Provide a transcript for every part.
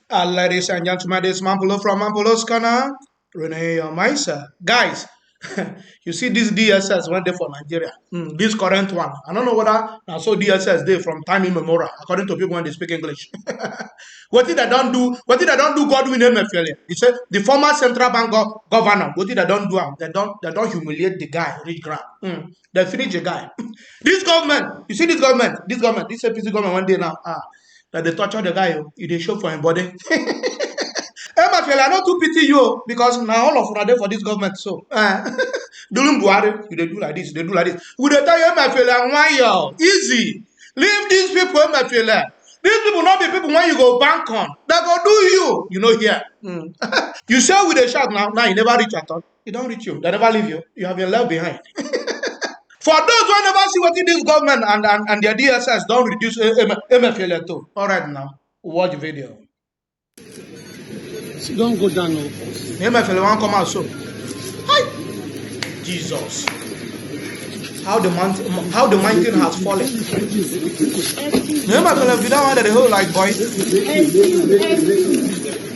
Ladies and gentlemen, this is Mampulo from Mampulo's Corner. Rene Maisa. Guys, you see this DSS one day for Nigeria. This current one. I don't know whether I saw DSS day from time immemorial, according to people when they speak English. What did I don't do? What did I don't do? Godwin Emefiele. He said the former central bank governor. What did I don't do? They don't humiliate the guy, rich grab. They finish the guy. This government, you see this government, this APC government one day now. That they torture the guy, they show for him body. Emefiele, I not too pity you because now all of them are there for this government. So, during Buhari, they do like this, they do like this. We they tell you Emefiele, why you easy? Leave these people, Emefiele. These people not be people when you go bank on. They go do you, here. You say with a shout now you never reach at all. It don't reach you. They never leave you. You have been left behind. For those who never see what this government and their DSS don't reduce Emefiele to. All right now, watch the video. Don't go down. Emefiele won't come out so. Hi, Jesus! How the mountain has fallen. Emefiele, if you don't want the whole like boy.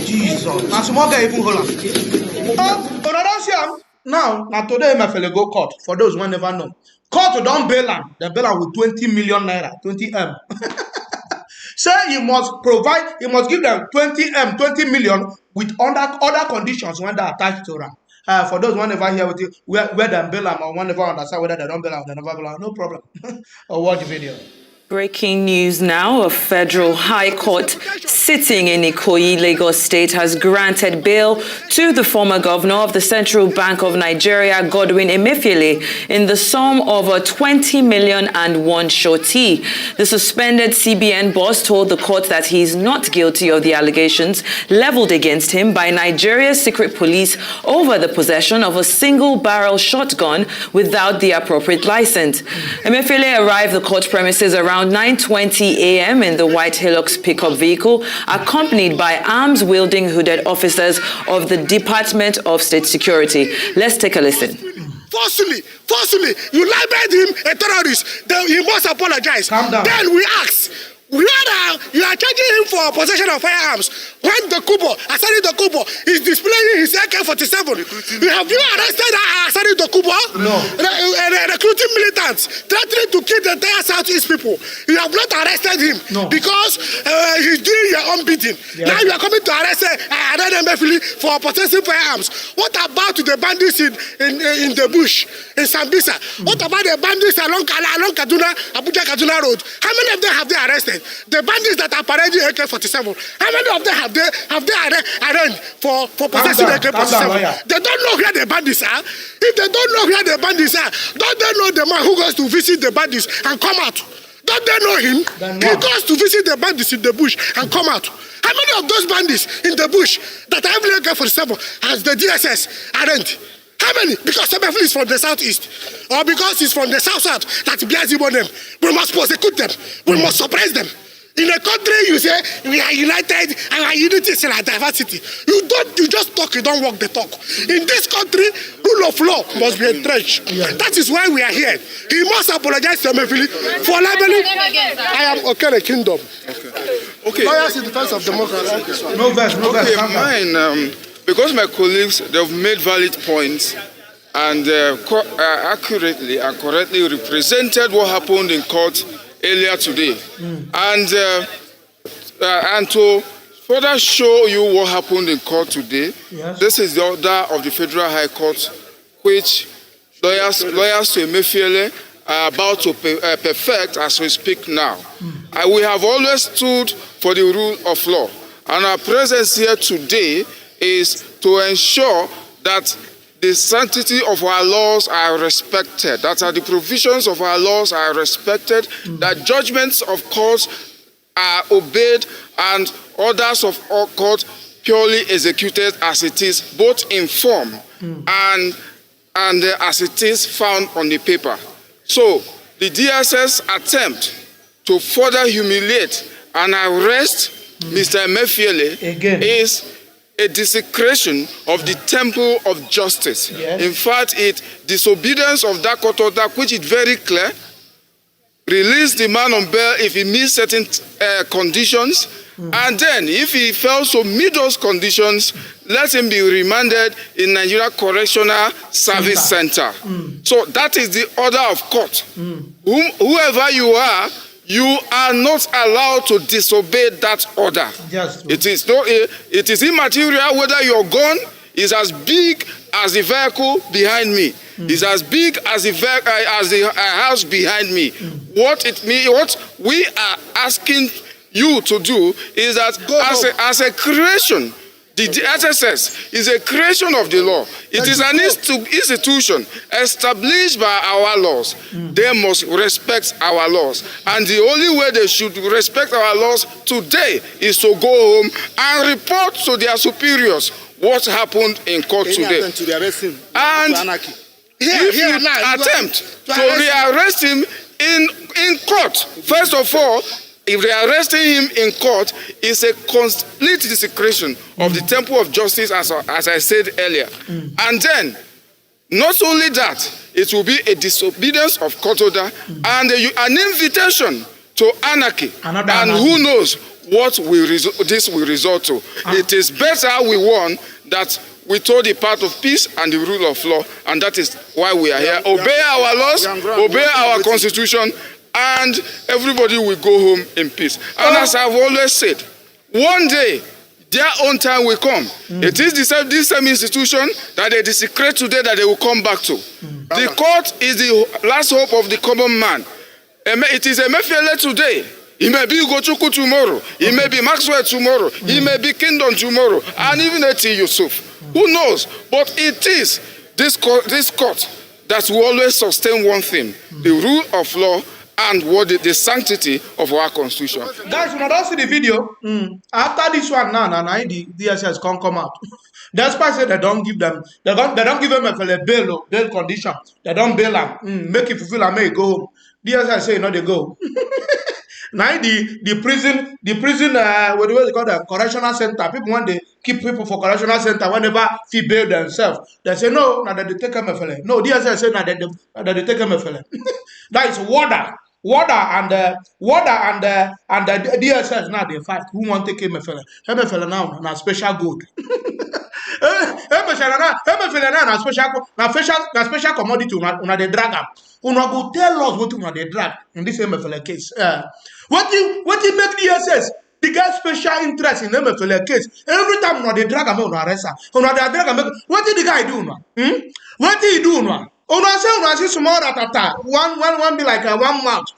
Jesus! Now small guy even hold on. But I don't see him. Now today Emefiele go court. For those who never know. Court don't bail him. They bail him with 20 million naira, 20M. Say he must give them 20M, 20 million with other conditions when they're attached to them. For those who never hear with you, where they bail him or never understand whether they don't bail him, they never bail him, no problem. Or watch the video. Breaking news now. A federal high court sitting in Ikoyi, Lagos State, has granted bail to the former governor of the Central Bank of Nigeria, Godwin Emefiele, in the sum of 20 million and one shorty. The suspended CBN boss told the court that he is not guilty of the allegations leveled against him by Nigeria's secret police over the possession of a single-barrel shotgun without the appropriate license. Emefiele arrived the court premises around 9:20 a.m. in the white Hilux pickup vehicle, accompanied by arms-wielding hooded officers of the Department of State Security. Let's take a listen. Forcefully, you libeled him a terrorist. Then he must apologize. Calm down. Then we ask, you are charging him for possession of firearms when the Kubo, Asari the Kubo, is displaying his AK-47. Have you arrested Asari the Kubo? No. Recruiting militants, threatening to kill the entire Southeast people. You have not arrested him because he's doing your own bidding. Yeah. Now you are coming to arrest Emefiele for possessing firearms. What about the bandits in the bush, in Sambisa? What about the bandits along Kaduna, Abuja-Kaduna Road? How many of them have they arrested? The bandits that are parading AK-47, how many of them have they arraigned for possessing AK-47? They don't know where the bandits are. If they don't know where the bandits are, don't they know the man who goes to visit the bandits and come out? Don't they know him? He goes to visit the bandits in the bush and come out. How many of those bandits in the bush that have AK-47 has the DSS arraigned? How many? Because Emefiele is from the southeast, or because he's from the south, that bears him on them. We must prosecute them. We must suppress them. In a country, you say we are united and our unity is in our diversity. You just talk, you don't walk the talk. In this country, rule of law must be entrenched. That is why we are here. He must apologize to Emefiele for libeling. I am Okele Kingdom. Okay. Lawyers in defense of democracy. No verse. Mine. Because my colleagues, they've made valid points and accurately and correctly represented what happened in court earlier today. And to further show you what happened in court today, this is the order of the Federal High Court, which lawyers to Emefiele are about to perfect as we speak now. We have always stood for the rule of law, and our presence here today is to ensure that the sanctity of our laws are respected, that the provisions of our laws are respected, that judgments of courts are obeyed, and orders of court purely executed as it is, both in form and as it is found on the paper. So the DSS attempt to further humiliate and arrest Mr. Emefiele is a desecration of the temple of justice. In fact, disobedience of that court order, which is very clear, release the man on bail if he meets certain conditions, And then, if he fails to meet those conditions, let him be remanded in Nigeria Correctional Service Center. So that is the order of court. Whoever you are not allowed to disobey that order. It is immaterial whether your gun is as big as the vehicle behind me. It's as big as the house behind me. What we are asking you to do is that as a creation, the DSS is a creation of the law. It is an institution established by our laws. They must respect our laws. And the only way they should respect our laws today is to go home and report to their superiors what happened in court today. And if you attempt to rearrest him in court, first of all, if they are arresting him in court, it's a complete desecration of the temple of justice, as I said earlier. And then, not only that, it will be a disobedience of court order and an invitation to anarchy. And who knows what this will result to. It is better we warn that we told the path of peace and the rule of law, and that is why we are here. Obey our laws, obey our constitution, and everybody will go home in peace. And as I've always said, one day, their own time will come. It is this same institution that they desecrate today that they will come back to. The court is the last hope of the common man. It is Emefiele today. It may be Ugochukwu tomorrow. It may be Maxwell tomorrow. It may be Kingdom tomorrow. And even Eti Yusuf. Who knows? But it is this court that will always sustain one thing. The rule of law and the sanctity of our constitution. Guys, when I don't see the video, after this one now, the DSS can't come out. That's why I say they don't give them a bail condition. They don't bail them. Make it fulfill and make it go home. DSS say no, they go. Now the prison, what do they call the correctional center? People want to keep people for correctional center whenever they bail themselves. They say no, now that they take Emefiele. No, DSS say now that they take Emefiele. That is Water and the DSS now they fight. Who want to take Emefiele? Emefiele now special good. Emefiele now special commodity. Una they drag up. Una go tell us what una they drag in this Emefiele case. What you make DSS? The guy special interest in Emefiele case. Every time una they drag am, una arrest am. Una they drag am. What did the guy do now? What did he do now? Una see small ratata. One be like a one mouth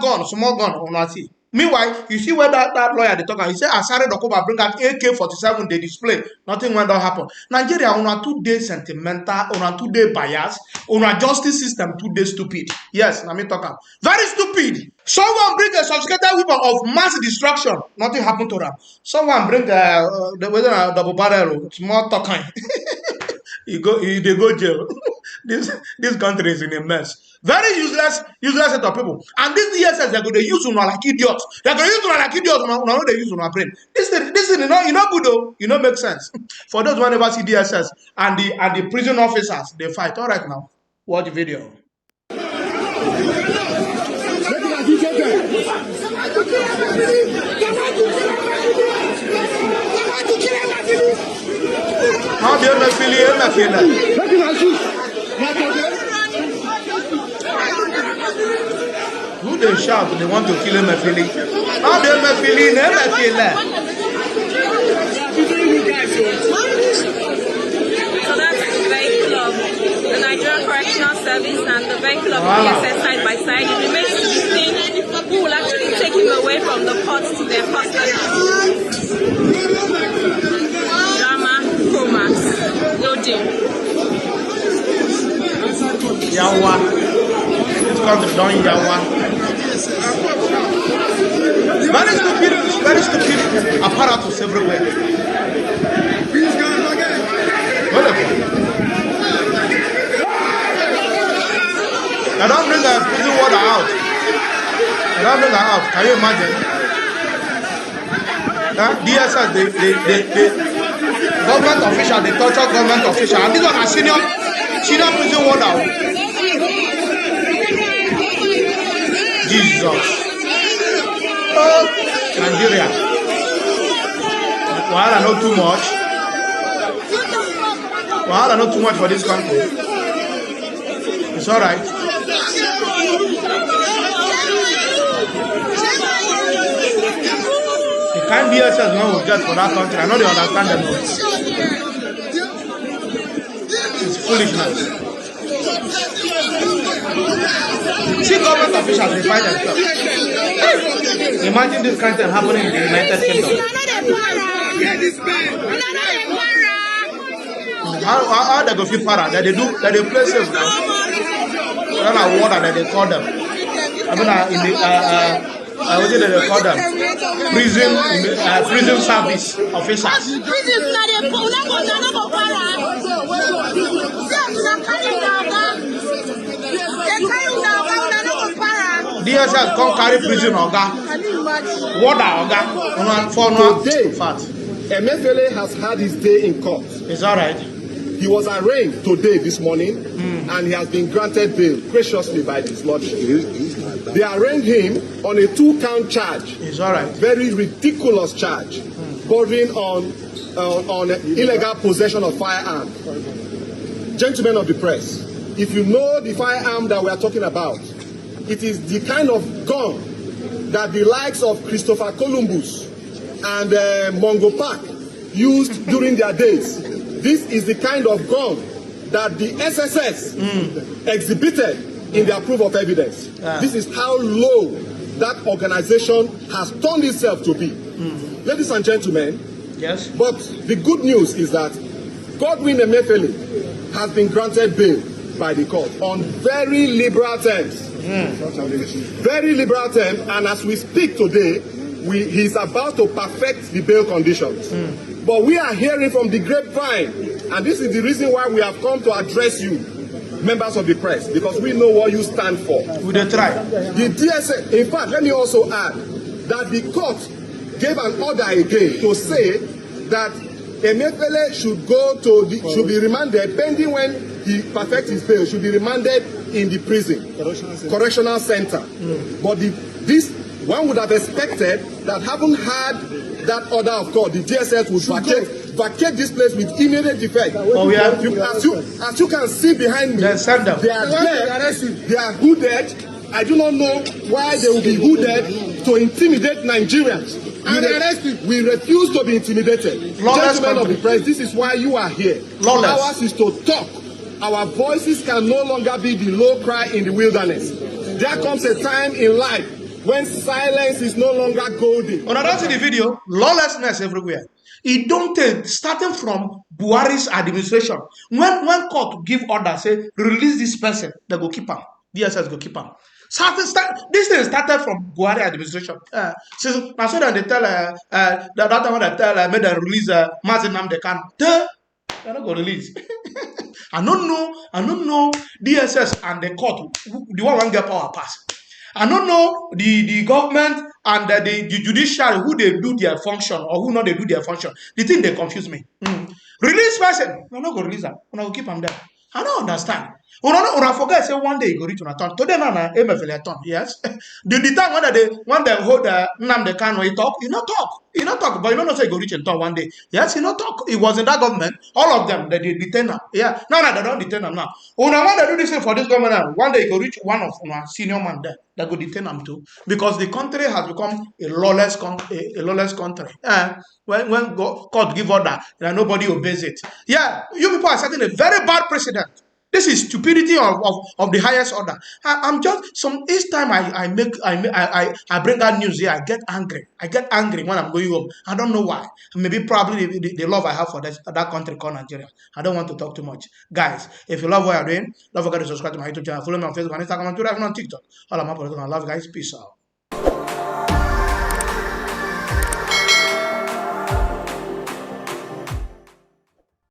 gun, small gun. Una see. Meanwhile, you see where that lawyer they talk. He said, "Asare Dokuba bring out AK-47. They display. Nothing went down happen. Nigeria, una 2 days sentimental, una 2 day bias, una justice system 2 days stupid. Yes, let me talk. Very stupid. Someone bring a sophisticated weapon of mass destruction. Nothing happened to them. Someone bring the double barrel. Small talking. They go jail. This country is in a mess. Very useless set of people. And this DSS, they're going to use una like idiots. They're going to use una like idiots. Una they use una brain. This is not good though. It not make sense. For those who never see DSS and the prison officers, they fight. All right now, watch the video. How do Emefiele? Who they shout? They want to kill Emefiele. How do Emefiele? So that's the vehicle of the Nigerian Correctional Service and the vehicle of DSS side by side. It remains to be seen who will actually take him away from the court to their custody. Drama, Comax, loading. Yawa. This country don't Yawa. Very stupid apparatus everywhere. They don't bring the prison water out. They don't bring her out. Can you imagine? DSS, they government official, they torture government official. And these are senior prison water. Jesus. Oh, Nigeria. Wahala not too much. Wahala not too much for this country. It's all right. The kind DSS man will get for that country. I know they understand them. It's foolishness. See, government officials, they find themselves. Imagine this kind of thing happening in the United Kingdom. How they go feel para? That they do, that they play safe now. That's a word that they call them. I mean, in the what did they call them? Prison service officers. DSS come carry prison oga. Water oga. For no fact. Emefiele has had his day in court. It's all right. He was arraigned today, this morning, and he has been granted bail graciously by his lordship. They arraigned him on a 2-count charge. It's all right. Very ridiculous charge, bordering on illegal possession of firearm. Gentlemen of the press, if you know the firearm that we are talking about, it is the kind of gun that the likes of Christopher Columbus and Mungo Park used during their days. This is the kind of gun that the SSS exhibited in their proof of evidence. This is how low that organization has turned itself to be. Ladies and gentlemen, yes. But the good news is that Godwin Emefiele has been granted bail by the court on very liberal terms. Very liberal terms, and as we speak today, he's about to perfect the bail conditions. But we are hearing from the grapevine, and this is the reason why we have come to address you, members of the press, because we know what you stand for. We don't try. The DSS, in fact, let me also add that the court gave an order again to say that Emefiele should should be remanded pending when he perfects his bail, should be remanded in the prison, correctional center. But this one would have expected that, having had that order of court, the DSS would vacate this place with immediate effect. As you can see behind me, they are there, they are hooded. I do not know why they will be hooded to intimidate Nigerians. We refuse to be intimidated. Gentlemen of the press, this is why you are here. Ours is to talk. Our voices can no longer be the low cry in the wilderness. There comes a time in life when silence is no longer golden. When I don't see the video, lawlessness everywhere. It don't take, starting from Buhari's administration. When court give order, say, release this person, they go keep him. DSS go keep him. This thing started from Buhari administration. So that they tell, that time when they tell, made them release Martin Namdekan. They're not going to release. I don't know DSS and the court, the one get power pass. I don't know the government and the judiciary, who they do their function or who not they do their function. The thing they confuse me. Release person. We're not going to release them. We're going to keep them there. I don't understand. Una forget say one day you go reach una turn. Today na Emefiele turn. Yes. The time when they hold Nnamdi Kanu, he talk. He not talk. But you don't know say he go reach and turn one day. Yes, he not talk. He was in that government. All of them they detain him. Yeah. No, they don't detain him now. Una when they do this thing for this government now, one day he go reach one of una senior man there. They go detain him too, because the country has become a lawless country. When court give order, nobody obeys it. Yeah, you people are setting a very bad precedent. This is stupidity of the highest order. I'm just each time I bring that news here, I get angry. I get angry when I'm going home. I don't know why. Maybe probably the love I have for that country called Nigeria. I don't want to talk too much. Guys, if you love what you're doing, don't forget to subscribe to my YouTube channel. Follow me on Facebook and Instagram and Twitter and on TikTok. All of my political. I love you guys. Peace out.